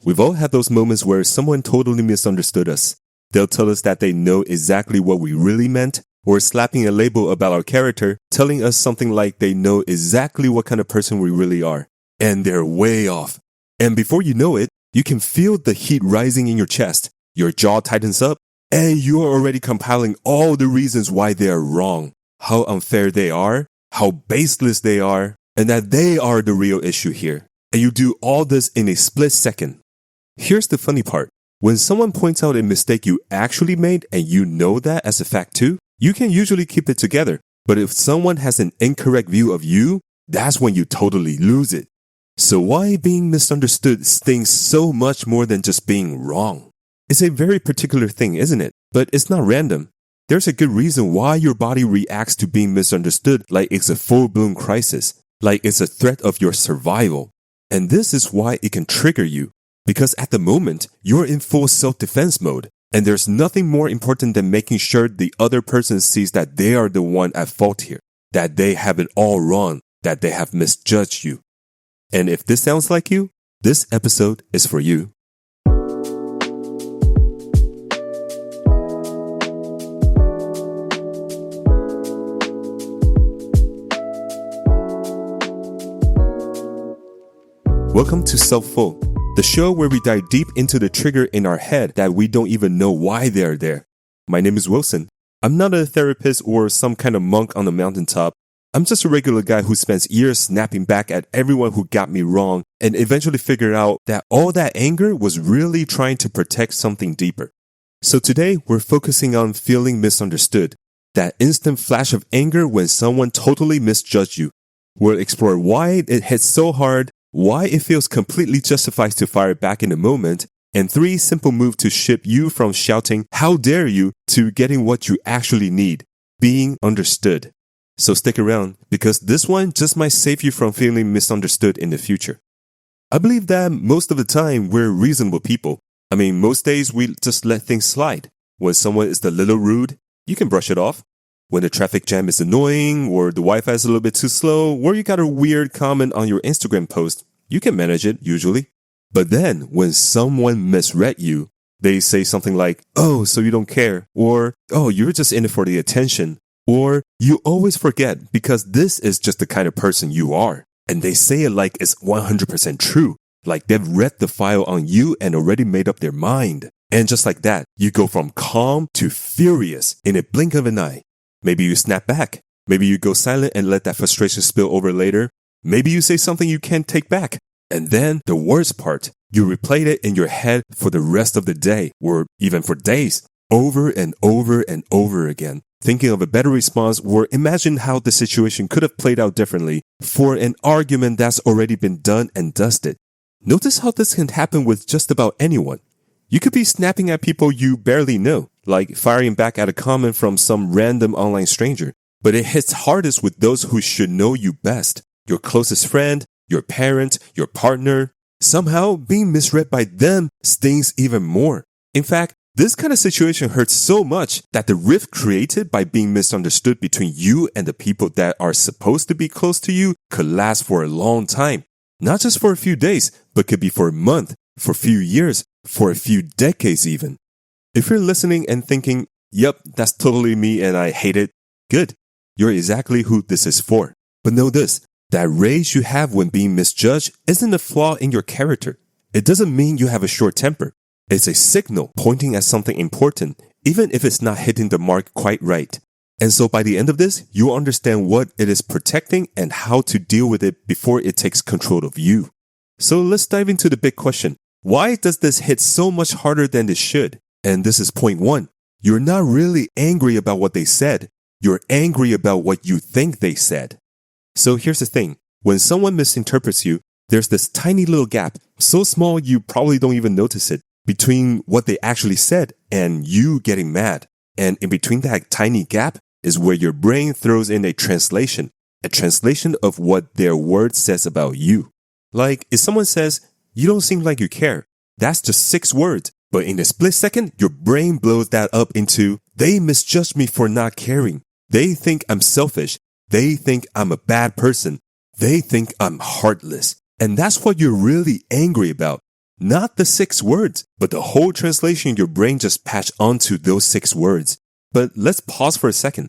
We've all had those moments where someone totally misunderstood us. They'll tell us that they know exactly what we really meant, or slapping a label about our character, telling us something like they know exactly what kind of person we really are. And they're way off. And before you know it, you can feel the heat rising in your chest, your jaw tightens up, and you are already compiling all the reasons why they are wrong, how unfair they are, how baseless they are, and that they are the real issue here. And you do all this in a split second. Here's the funny part. When someone points out a mistake you actually made and you know that as a fact too, you can usually keep it together. But if someone has an incorrect view of you, that's when you totally lose it. So why being misunderstood stings so much more than just being wrong? It's a very particular thing, isn't it? But it's not random. There's a good reason why your body reacts to being misunderstood like it's a full-blown crisis, like it's a threat of your survival. And this is why it can trigger you. Because at the moment, you're in full self-defense mode, and there's nothing more important than making sure the other person sees that they are the one at fault here, that they have it all wrong, that they have misjudged you. And if this sounds like you, this episode is for you. Welcome to Self-Full, the show where we dive deep into the trigger in our head that we don't even know why they're there. My name is Wilson. I'm not a therapist or some kind of monk on the mountaintop. I'm just a regular guy who spends years snapping back at everyone who got me wrong and eventually figured out that all that anger was really trying to protect something deeper. So today we're focusing on feeling misunderstood, that instant flash of anger when someone totally misjudged you. We'll explore why it hits so hard, why it feels completely justified to fire back in a moment, and 3 simple moves to shift you from shouting, "How dare you?" to getting what you actually need, being understood. So stick around, because this one just might save you from feeling misunderstood in the future. I believe that most of the time we're reasonable people. I mean, most days we just let things slide. When someone is a little rude, you can brush it off. When the traffic jam is annoying, or the Wi-Fi is a little bit too slow, or you got a weird comment on your Instagram post, you can manage it usually. But then, when someone misread you, they say something like, "Oh, so you don't care," or "Oh, you're just in it for the attention," or "You always forget because this is just the kind of person you are." And they say it like it's 100% true, like they've read the file on you and already made up their mind. And just like that, you go from calm to furious in a blink of an eye. Maybe you snap back. Maybe you go silent and let that frustration spill over later. Maybe you say something you can't take back. And then the worst part, you replayed it in your head for the rest of the day, or even for days, over and over and over again, thinking of a better response or imagine how the situation could have played out differently for an argument that's already been done and dusted. Notice how this can happen with just about anyone. You could be snapping at people you barely know, like firing back at a comment from some random online stranger. But it hits hardest with those who should know you best. Your closest friend, your parent, your partner. Somehow, being misread by them stings even more. In fact, this kind of situation hurts so much that the rift created by being misunderstood between you and the people that are supposed to be close to you could last for a long time. Not just for a few days, but could be for a month, for a few years, for a few decades even. If you're listening and thinking, "Yep, that's totally me and I hate it," good. You're exactly who this is for. But know this, that rage you have when being misjudged isn't a flaw in your character. It doesn't mean you have a short temper. It's a signal pointing at something important, even if it's not hitting the mark quite right. And so by the end of this, you'll understand what it is protecting and how to deal with it before it takes control of you. So let's dive into the big question. Why does this hit so much harder than it should? And this is point 1. You're not really angry about what they said. You're angry about what you think they said. So here's the thing. When someone misinterprets you, there's this tiny little gap, so small you probably don't even notice it, between what they actually said and you getting mad. And in between that tiny gap is where your brain throws in a translation of what their word says about you. Like if someone says, "You don't seem like you care," that's just 6 words. But in a split second, your brain blows that up into, "They misjudged me for not caring. They think I'm selfish. They think I'm a bad person. They think I'm heartless." And that's what you're really angry about. Not the 6 words, but the whole translation your brain just patched onto those 6 words. But let's pause for a second.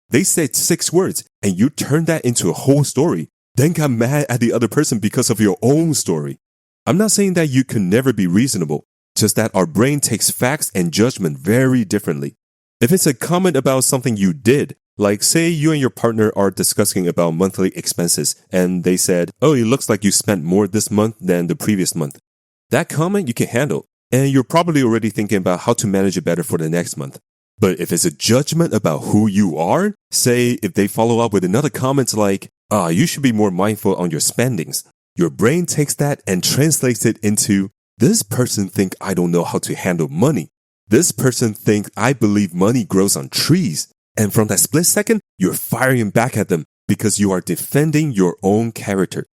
They said 6 words, and you turned that into a whole story, then got mad at the other person because of your own story. I'm not saying that you can never be reasonable, just that our brain takes facts and judgment very differently. If it's a comment about something you did, like say you and your partner are discussing about monthly expenses, and they said, oh, it looks like you spent more this month than the previous month. That comment you can handle, and you're probably already thinking about how to manage it better for the next month. But if it's a judgment about who you are, say if they follow up with another comment like, you should be more mindful on your spendings, your brain takes that and translates it into, this person think I don't know how to handle money. This person think I believe money grows on trees. And from that split second, you're firing back at them because you are defending your own character.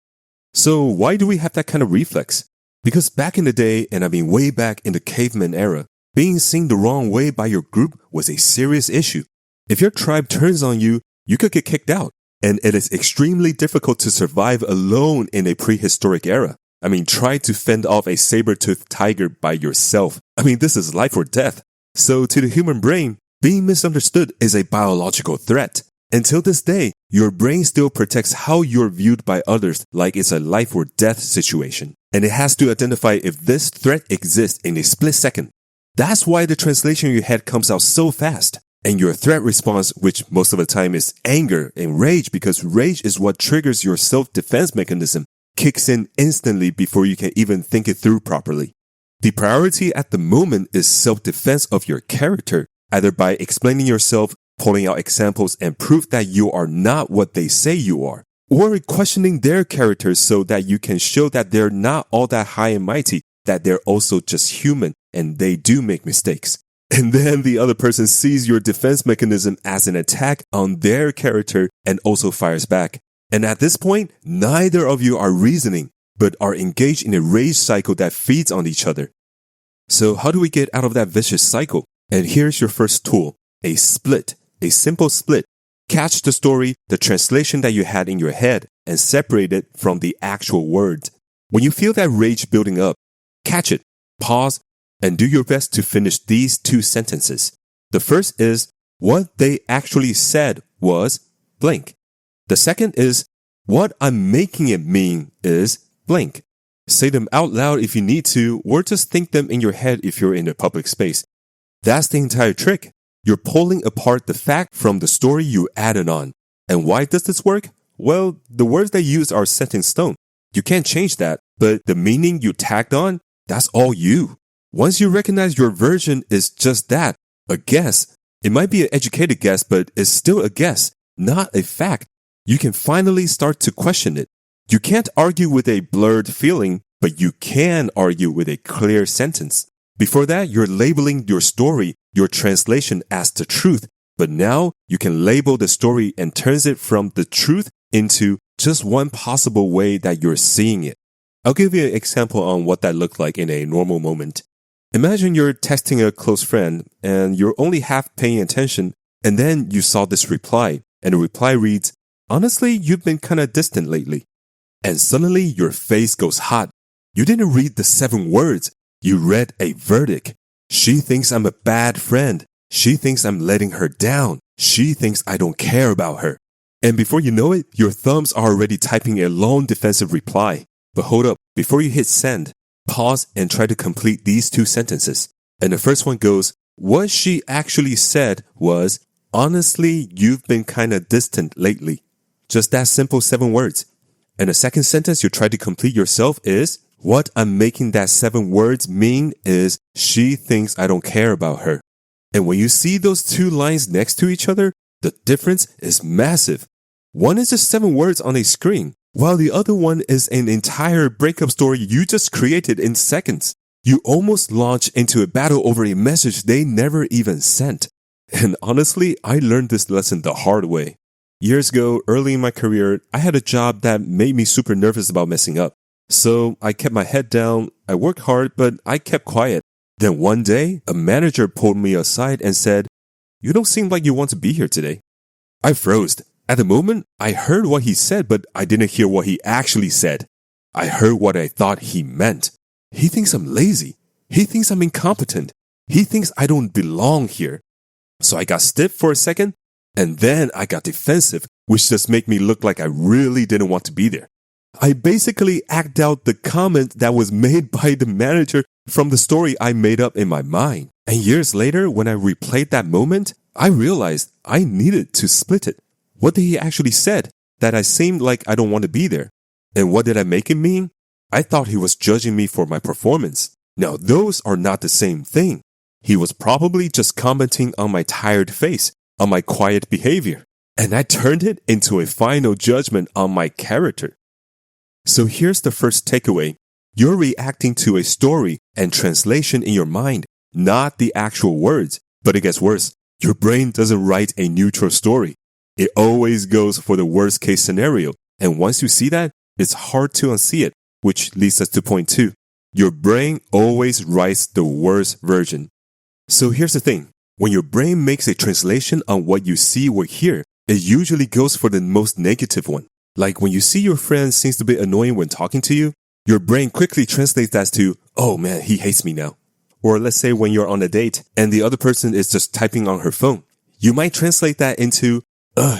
So why do we have that kind of reflex? Because back in the day, and I mean way back in the caveman era, being seen the wrong way by your group was a serious issue. If your tribe turns on you, you could get kicked out. And it is extremely difficult to survive alone in a prehistoric era. I mean, try to fend off a saber-toothed tiger by yourself. I mean, this is life or death. So to the human brain, being misunderstood is a biological threat. Until this day, your brain still protects how you're viewed by others like it's a life or death situation. And it has to identify if this threat exists in a split second. That's why the translation in your head comes out so fast. And your threat response, which most of the time is anger and rage, because rage is what triggers your self-defense mechanism, kicks in instantly before you can even think it through properly. The priority at the moment is self-defense of your character, either by explaining yourself, pulling out examples and proof that you are not what they say you are, or questioning their characters so that you can show that they're not all that high and mighty, that they're also just human and they do make mistakes. And then the other person sees your defense mechanism as an attack on their character and also fires back. And at this point, neither of you are reasoning, but are engaged in a rage cycle that feeds on each other. So how do we get out of that vicious cycle? And here's your first tool, a split, a simple split. Catch the story, the translation that you had in your head, and separate it from the actual words. When you feel that rage building up, catch it, pause, and do your best to finish these 2 sentences. The first is, what they actually said was blank. The second is, what I'm making it mean is blank. Say them out loud if you need to, or just think them in your head if you're in a public space. That's the entire trick. You're pulling apart the fact from the story you added on. And why does this work? Well, the words they use are set in stone. You can't change that, but the meaning you tagged on, that's all you. Once you recognize your version is just that, a guess, it might be an educated guess, but it's still a guess, not a fact. You can finally start to question it. You can't argue with a blurred feeling, but you can argue with a clear sentence. Before that, you're labeling your story, your translation as the truth, but now you can label the story and turns it from the truth into just one possible way that you're seeing it. I'll give you an example on what that looked like in a normal moment. Imagine you're texting a close friend and you're only half paying attention, and then you saw this reply, and the reply reads, honestly, you've been kinda distant lately. And suddenly your face goes hot. You didn't read the 7 words. You read a verdict. She thinks I'm a bad friend. She thinks I'm letting her down. She thinks I don't care about her. And before you know it, your thumbs are already typing a long defensive reply. But hold up, before you hit send, pause and try to complete these 2 sentences. And the first one goes, what she actually said was, honestly, you've been kinda distant lately. Just that simple 7 words. And the second sentence you try to complete yourself is, what I'm making that 7 words mean is, she thinks I don't care about her. And when you see those 2 lines next to each other, the difference is massive. One is just 7 words on a screen, while the other one is an entire breakup story you just created in seconds. You almost launch into a battle over a message they never even sent. And honestly, I learned this lesson the hard way. Years ago, early in my career, I had a job that made me super nervous about messing up. So I kept my head down, I worked hard, but I kept quiet. Then one day, a manager pulled me aside and said, you don't seem like you want to be here today. I froze. At the moment, I heard what he said, but I didn't hear what he actually said. I heard what I thought he meant. He thinks I'm lazy. He thinks I'm incompetent. He thinks I don't belong here. So I got stiff for a second, and then I got defensive, which just made me look like I really didn't want to be there. I basically act out the comment that was made by the manager from the story I made up in my mind. And years later, when I replayed that moment, I realized I needed to split it. What did he actually said? That I seemed like I don't want to be there. And what did I make him mean? I thought he was judging me for my performance. Now, those are not the same thing. He was probably just commenting on my tired face, on my quiet behavior. And I turned it into a final judgment on my character. So here's the first takeaway. You're reacting to a story and translation in your mind, not the actual words. But it gets worse. Your brain doesn't write a neutral story. It always goes for the worst case scenario. And once you see that, it's hard to unsee it, which leads us to point 2. Your brain always writes the worst version. So here's the thing. When your brain makes a translation on what you see or hear, it usually goes for the most negative one. Like when you see your friend seems a bit annoying when talking to you, your brain quickly translates that to, oh man, he hates me now. Or let's say when you're on a date and the other person is just typing on her phone, you might translate that into,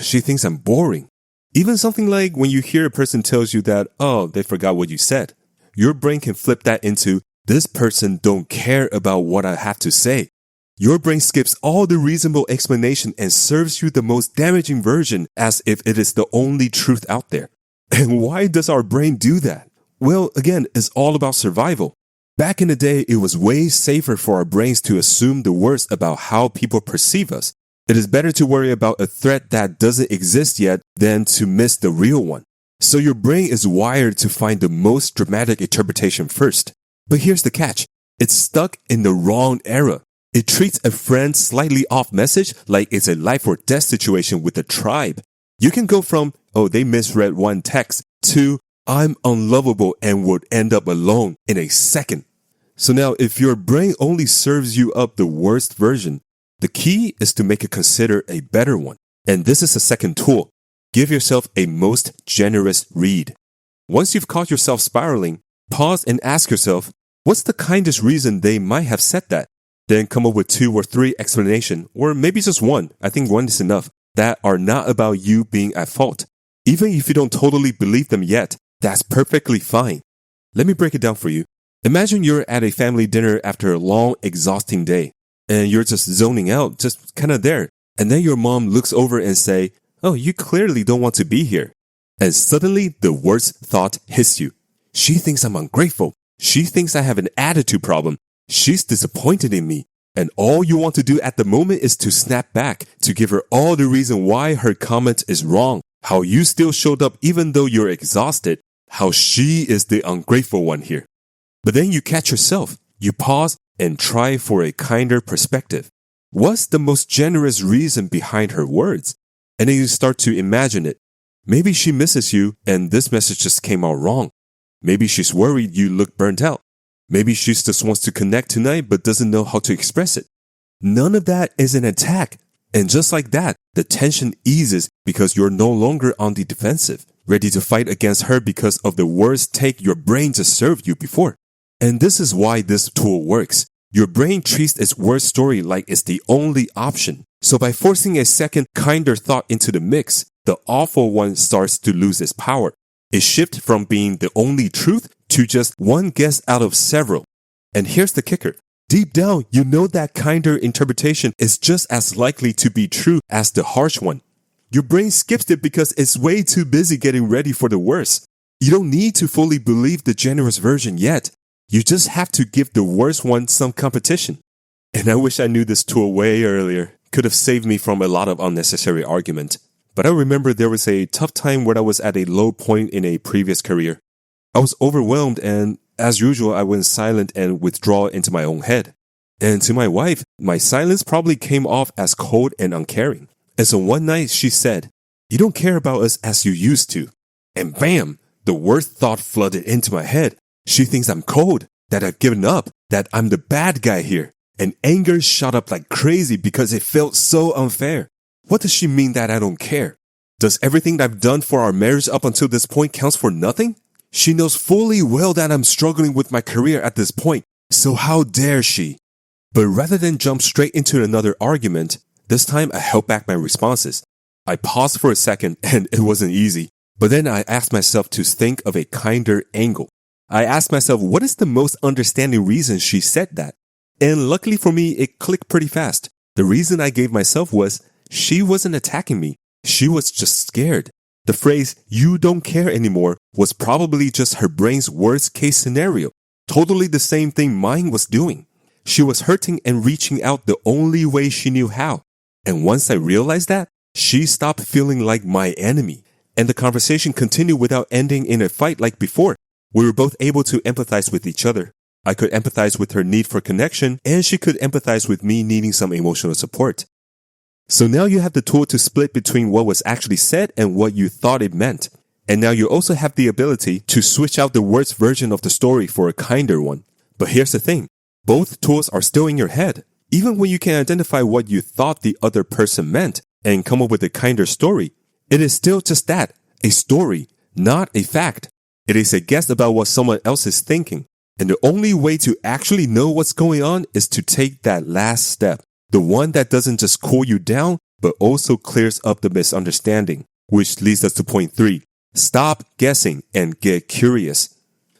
she thinks I'm boring. Even something like when you hear a person tells you that, oh, they forgot what you said. Your brain can flip that into, this person don't care about what I have to say. Your brain skips all the reasonable explanation and serves you the most damaging version as if it is the only truth out there. And why does our brain do that? Well, again, it's all about survival. Back in the day, it was way safer for our brains to assume the worst about how people perceive us. It is better to worry about a threat that doesn't exist yet than to miss the real one. So your brain is wired to find the most dramatic interpretation first. But here's the catch. It's stuck in the wrong era. It treats a friend's slightly off message like it's a life or death situation with a tribe. You can go from, oh, they misread one text, to, I'm unlovable and would end up alone in a second. So now, if your brain only serves you up the worst version, the key is to make it consider a better one. And this is a second tool. Give yourself a most generous read. Once you've caught yourself spiraling, pause and ask yourself, what's the kindest reason they might have said that? Then come up with 2 or 3 explanations, or maybe just one, I think one is enough, that are not about you being at fault. Even if you don't totally believe them yet, that's perfectly fine. Let me break it down for you. Imagine you're at a family dinner after a long, exhausting day, and you're just zoning out, just kind of there. And then your mom looks over and say, oh, you clearly don't want to be here. And suddenly the worst thought hits you. She thinks I'm ungrateful. She thinks I have an attitude problem. She's disappointed in me. And all you want to do at the moment is to snap back, to give her all the reason why her comment is wrong, how you still showed up even though you're exhausted, how she is the ungrateful one here. But then you catch yourself. You pause and try for a kinder perspective. What's the most generous reason behind her words? And then you start to imagine it. Maybe she misses you and this message just came out wrong. Maybe she's worried you look burnt out. Maybe she just wants to connect tonight but doesn't know how to express it. None of that is an attack. And just like that, the tension eases because you're no longer on the defensive, ready to fight against her because of the worst take your brain just served you before. And this is why this tool works. Your brain treats its worst story like it's the only option. So by forcing a second, kinder thought into the mix, the awful one starts to lose its power. It shifts from being the only truth to just one guess out of several. And here's the kicker. Deep down, you know that kinder interpretation is just as likely to be true as the harsh one. Your brain skips it because it's way too busy getting ready for the worst. You don't need to fully believe the generous version yet. You just have to give the worst one some competition. And I wish I knew this tool way earlier. Could have saved me from a lot of unnecessary argument. But I remember there was a tough time when I was at a low point in a previous career. I was overwhelmed and, as usual, I went silent and withdraw into my own head. And to my wife, my silence probably came off as cold and uncaring. And so one night she said, you don't care about us as you used to. And bam, the worst thought flooded into my head. She thinks I'm cold, that I've given up, that I'm the bad guy here. And anger shot up like crazy because it felt so unfair. What does she mean that I don't care? Does everything that I've done for our marriage up until this point counts for nothing? She knows fully well that I'm struggling with my career at this point, so how dare she? But rather than jump straight into another argument, this time I held back my responses. I paused for a second and it wasn't easy, but then I asked myself to think of a kinder angle. I asked myself, what is the most understanding reason she said that? And luckily for me, it clicked pretty fast. The reason I gave myself was, she wasn't attacking me. She was just scared. The phrase, "you don't care anymore," was probably just her brain's worst case scenario. Totally the same thing mine was doing. She was hurting and reaching out the only way she knew how. And once I realized that, she stopped feeling like my enemy. And the conversation continued without ending in a fight like before. We were both able to empathize with each other. I could empathize with her need for connection, and she could empathize with me needing some emotional support. So now you have the tool to split between what was actually said and what you thought it meant. And now you also have the ability to switch out the worst version of the story for a kinder one. But here's the thing. Both tools are still in your head. Even when you can identify what you thought the other person meant and come up with a kinder story, it is still just that, a story, not a fact. It is a guess about what someone else is thinking. And the only way to actually know what's going on is to take that last step. The one that doesn't just cool you down, but also clears up the misunderstanding. Which leads us to point 3. Stop guessing and get curious.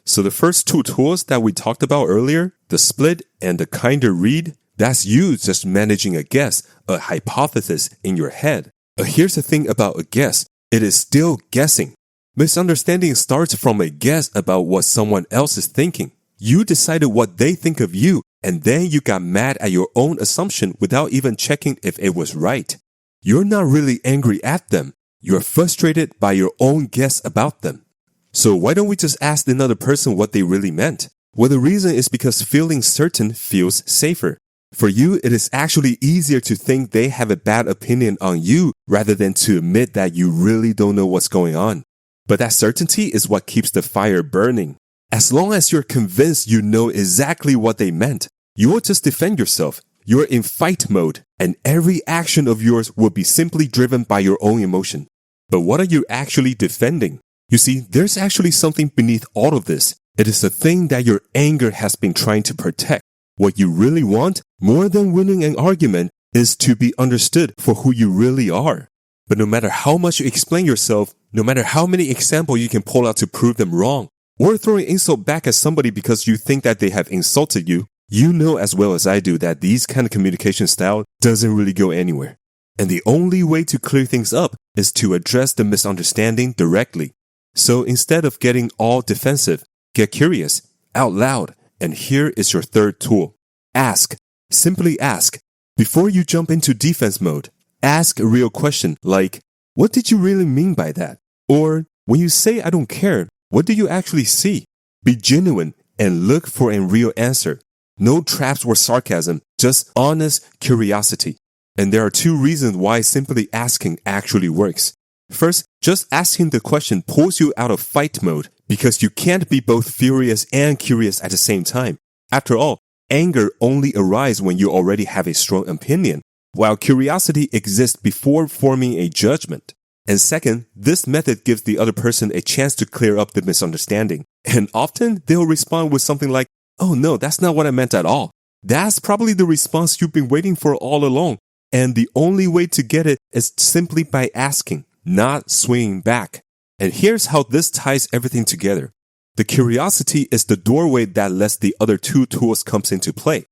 So the first two tools that we talked about earlier, the split and the kinder read, that's you just managing a guess, a hypothesis in your head. But here's the thing about a guess. It is still guessing. Misunderstanding starts from a guess about what someone else is thinking. You decided what they think of you, and then you got mad at your own assumption without even checking if it was right. You're not really angry at them. You're frustrated by your own guess about them. So why don't we just ask another person what they really meant? Well, the reason is because feeling certain feels safer. For you, it is actually easier to think they have a bad opinion on you rather than to admit that you really don't know what's going on. But that certainty is what keeps the fire burning. As long as you're convinced you know exactly what they meant, you will just defend yourself. You're in fight mode, and every action of yours will be simply driven by your own emotion. But what are you actually defending? You see, there's actually something beneath all of this. It is a thing that your anger has been trying to protect. What you really want, more than winning an argument, is to be understood for who you really are. But no matter how much you explain yourself, no matter how many examples you can pull out to prove them wrong, or throw an insult back at somebody because you think that they have insulted you, you know as well as I do that these kind of communication style doesn't really go anywhere. And the only way to clear things up is to address the misunderstanding directly. So instead of getting all defensive, get curious, out loud, and here is your third tool. Ask. Simply ask. Before you jump into defense mode, ask a real question like, what did you really mean by that? Or, when you say I don't care, what do you actually see? Be genuine and look for a real answer. No traps or sarcasm, just honest curiosity. And there are 2 reasons why simply asking actually works. First, just asking the question pulls you out of fight mode because you can't be both furious and curious at the same time. After all, anger only arises when you already have a strong opinion, while curiosity exists before forming a judgment. And second, this method gives the other person a chance to clear up the misunderstanding. And often they'll respond with something like, "Oh no, that's not what I meant at all." That's probably the response you've been waiting for all along. And the only way to get it is simply by asking, not swinging back. And here's how this ties everything together. The curiosity is the doorway that lets the other 2 tools come into play.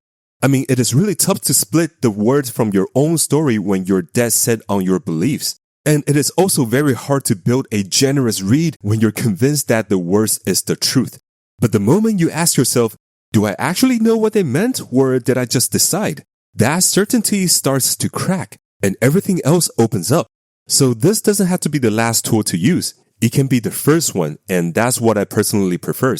I mean, it is really tough to split the words from your own story when you're dead set on your beliefs. And it is also very hard to build a generous read when you're convinced that the worst is the truth. But the moment you ask yourself, do I actually know what they meant or did I just decide? That certainty starts to crack and everything else opens up. So this doesn't have to be the last tool to use. It can be the first one, and that's what I personally prefer.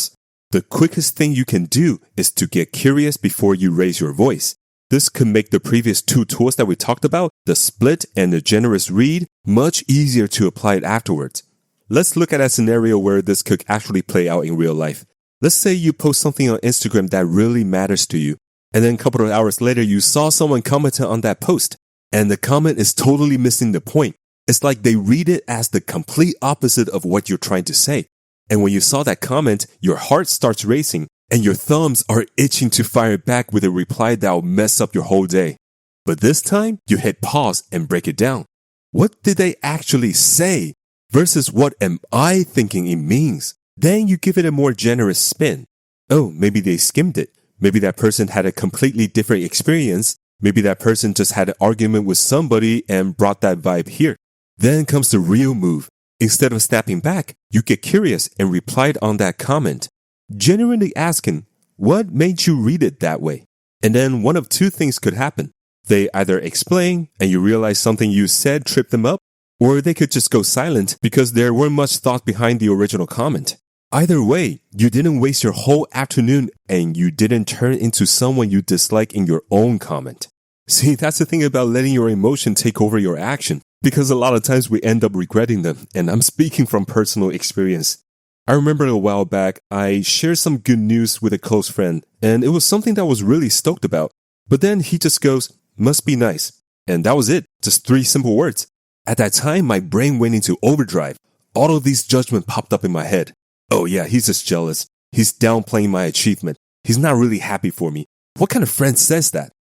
The quickest thing you can do is to get curious before you raise your voice. This could make the previous 2 tools that we talked about, the split and the generous read, much easier to apply it afterwards. Let's look at a scenario where this could actually play out in real life. Let's say you post something on Instagram that really matters to you, and then a couple of hours later you saw someone commented on that post, and the comment is totally missing the point. It's like they read it as the complete opposite of what you're trying to say. And when you saw that comment, your heart starts racing and your thumbs are itching to fire back with a reply that will mess up your whole day. But this time, you hit pause and break it down. What did they actually say versus what am I thinking it means? Then you give it a more generous spin. Oh, maybe they skimmed it. Maybe that person had a completely different experience. Maybe that person just had an argument with somebody and brought that vibe here. Then comes the real move. Instead of snapping back, you get curious and replied on that comment, genuinely asking, what made you read it that way? And then one of two things could happen. They either explain and you realize something you said tripped them up, or they could just go silent because there weren't much thought behind the original comment. Either way, you didn't waste your whole afternoon and you didn't turn into someone you dislike in your own comment. See, that's the thing about letting your emotion take over your action, because a lot of times we end up regretting them, and I'm speaking from personal experience. I remember a while back, I shared some good news with a close friend, and it was something that I was really stoked about. But then he just goes, must be nice. And that was it, just 3 simple words. At that time, my brain went into overdrive. All of these judgments popped up in my head. Oh yeah, he's just jealous. He's downplaying my achievement. He's not really happy for me. What kind of friend says that?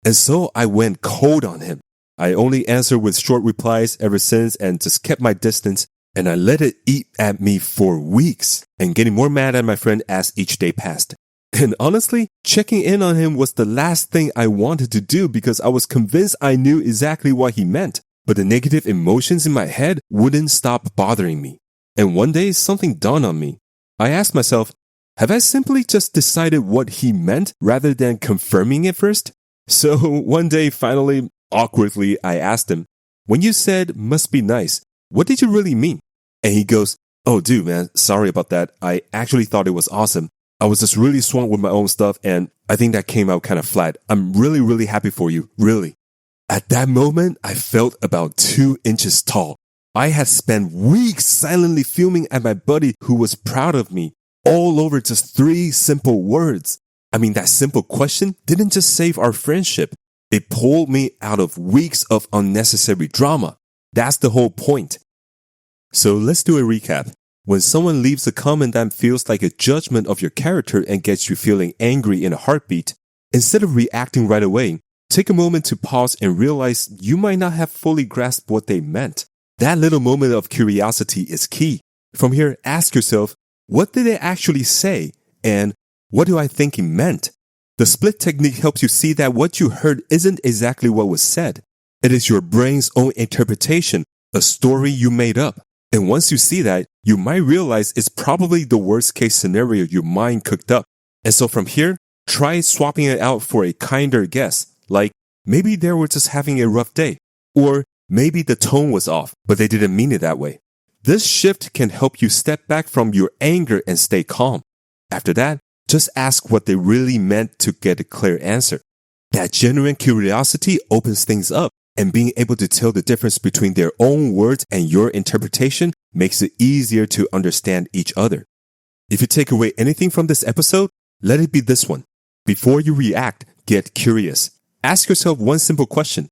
And so I went cold on him. I only answered with short replies ever since and just kept my distance, and I let it eat at me for weeks and getting more mad at my friend as each day passed. And honestly, checking in on him was the last thing I wanted to do because I was convinced I knew exactly what he meant. But the negative emotions in my head wouldn't stop bothering me. And one day something dawned on me. I asked myself, have I simply just decided what he meant rather than confirming it first? So one day, finally, awkwardly, I asked him, when you said must be nice, what did you really mean? And he goes, oh dude man, sorry about that. I actually thought it was awesome. I was just really swamped with my own stuff and I think that came out kind of flat. I'm really happy for you, really. At that moment, I felt about 2 inches tall. I had spent weeks silently fuming at my buddy who was proud of me, all over just 3 simple words. I mean, that simple question didn't just save our friendship. It pulled me out of weeks of unnecessary drama. That's the whole point. So let's do a recap. When someone leaves a comment that feels like a judgment of your character and gets you feeling angry in a heartbeat, instead of reacting right away, take a moment to pause and realize you might not have fully grasped what they meant. That little moment of curiosity is key. From here, ask yourself, what did they actually say? And what do I think it meant? The split technique helps you see that what you heard isn't exactly what was said. It is your brain's own interpretation, a story you made up. And once you see that, you might realize it's probably the worst case scenario your mind cooked up. And so from here, try swapping it out for a kinder guess. Like, maybe they were just having a rough day. Or maybe the tone was off, but they didn't mean it that way. This shift can help you step back from your anger and stay calm. After that, just ask what they really meant to get a clear answer. That genuine curiosity opens things up, and being able to tell the difference between their own words and your interpretation makes it easier to understand each other. If you take away anything from this episode, let it be this one. Before you react, get curious. Ask yourself one simple question.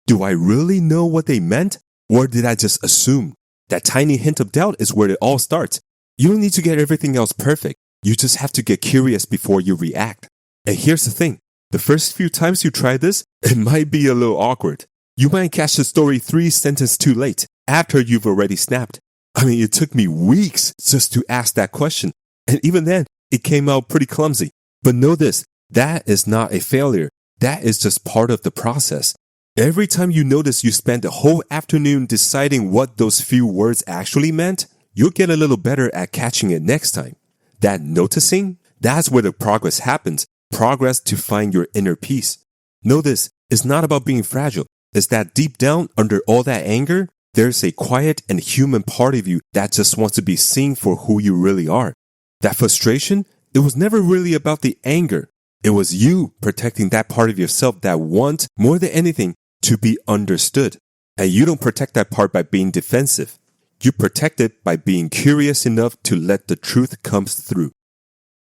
Do I really know what they meant, or did I just assume? That tiny hint of doubt is where it all starts. You don't need to get everything else perfect. You just have to get curious before you react. And here's the thing. The first few times you try this, it might be a little awkward. You might catch the story 3 sentences too late, after you've already snapped. I mean, it took me weeks just to ask that question. And even then, it came out pretty clumsy. But know this, that is not a failure. That is just part of the process. Every time you notice you spent the whole afternoon deciding what those few words actually meant, you'll get a little better at catching it next time. That noticing, that's where the progress happens. Progress to find your inner peace. Know this, it's not about being fragile. It's that deep down, under all that anger, there's a quiet and human part of you that just wants to be seen for who you really are. That frustration, it was never really about the anger. It was you protecting that part of yourself that wants, more than anything, to be understood. And you don't protect that part by being defensive. You protect it by being curious enough to let the truth come through.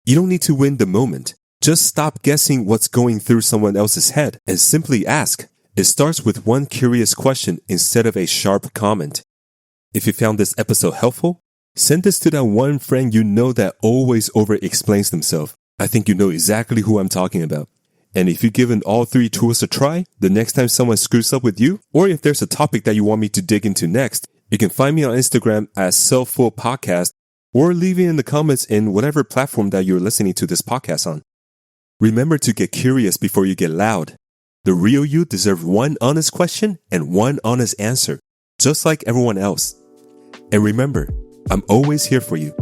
You don't need to win the moment. Just stop guessing what's going through someone else's head and simply ask. It starts with one curious question instead of a sharp comment. If you found this episode helpful, Send this to that one friend you know that always over-explains themselves. I think you know exactly who I'm talking about. And if you've given all 3 tools a try, the next time someone screws up with you, or if there's a topic that you want me to dig into next, you can find me on Instagram at selffulpodcast or leave it in the comments in whatever platform that you're listening to this podcast on. Remember to get curious before you get loud. The real you deserves one honest question and one honest answer, just like everyone else. And remember, I'm always here for you.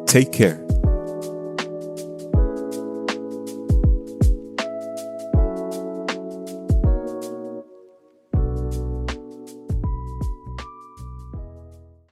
Take care.